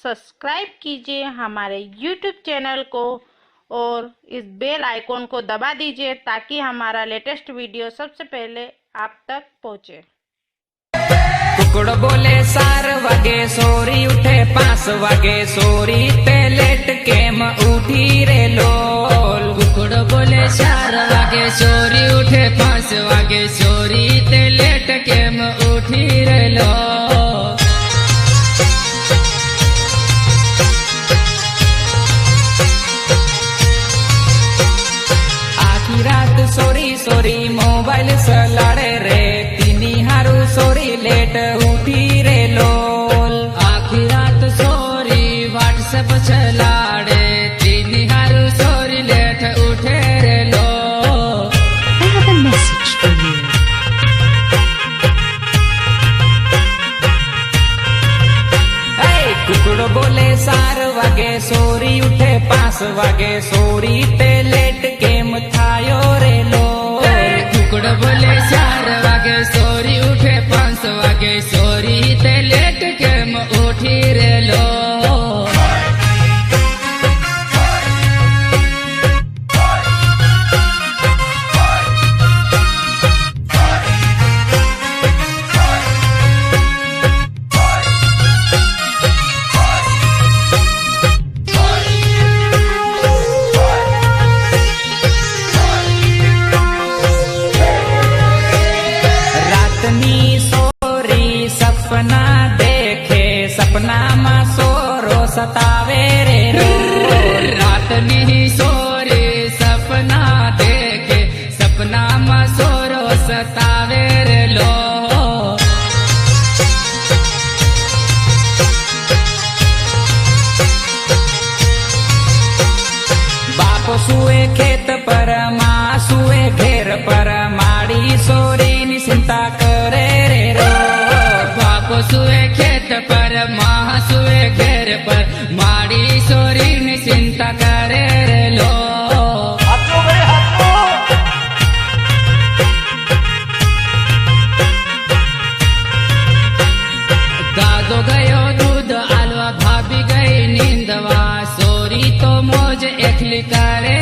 Subscribe कीजिए हमारे YouTube channel को और इस बेल आइकॉन को दबा दीजिए ताकि हमारा लेटेस्ट वीडियो सबसे पहले आप तक पहुंचे। कुकड़ बोले 4 वागे सोरी उठे 5 वागे सोरी ते लेट केम उठी रे लोल। कुकड़ बोले 4 वागे सोरी उठे 5 वागे सोरी ते लेट केम उठी रे लोल। आखी रात सोरी सोरी मोबाइल सलाड़े रे तीनी हारू सोरी लेट उठी रे लोल। आखी रात सोरी व्हाट्सएप चलाड़े तीनी हारू सोरी लेट उठे रे लोल। I have a message for you. कुकड़ बोले 4 वागे सोरी उठे 5 वागे सोरी ते लेट केम थायो रे लोल। कुकड़ बोले 4 वागे सोरी उठे 5 वागे सोरी ते लेट केम उठी रे लोल। सपना देखे सपना में सोरो सतावे रे रोल। रातनी सोरी सपना देखे सपना में सोरो सतावे रे लोल। बाप सुए खेत पर माँ सुए घेर पर माड़ी सोरी नि चिंता करे रे रोल। बाप सुए खेत पर माँ सुए घेर पर माड़ी सोरी ने चिंता करे रे लोल। दादो गयो दूध आलवा भाभी गई नींदवा सोरी तो मौज एकली करे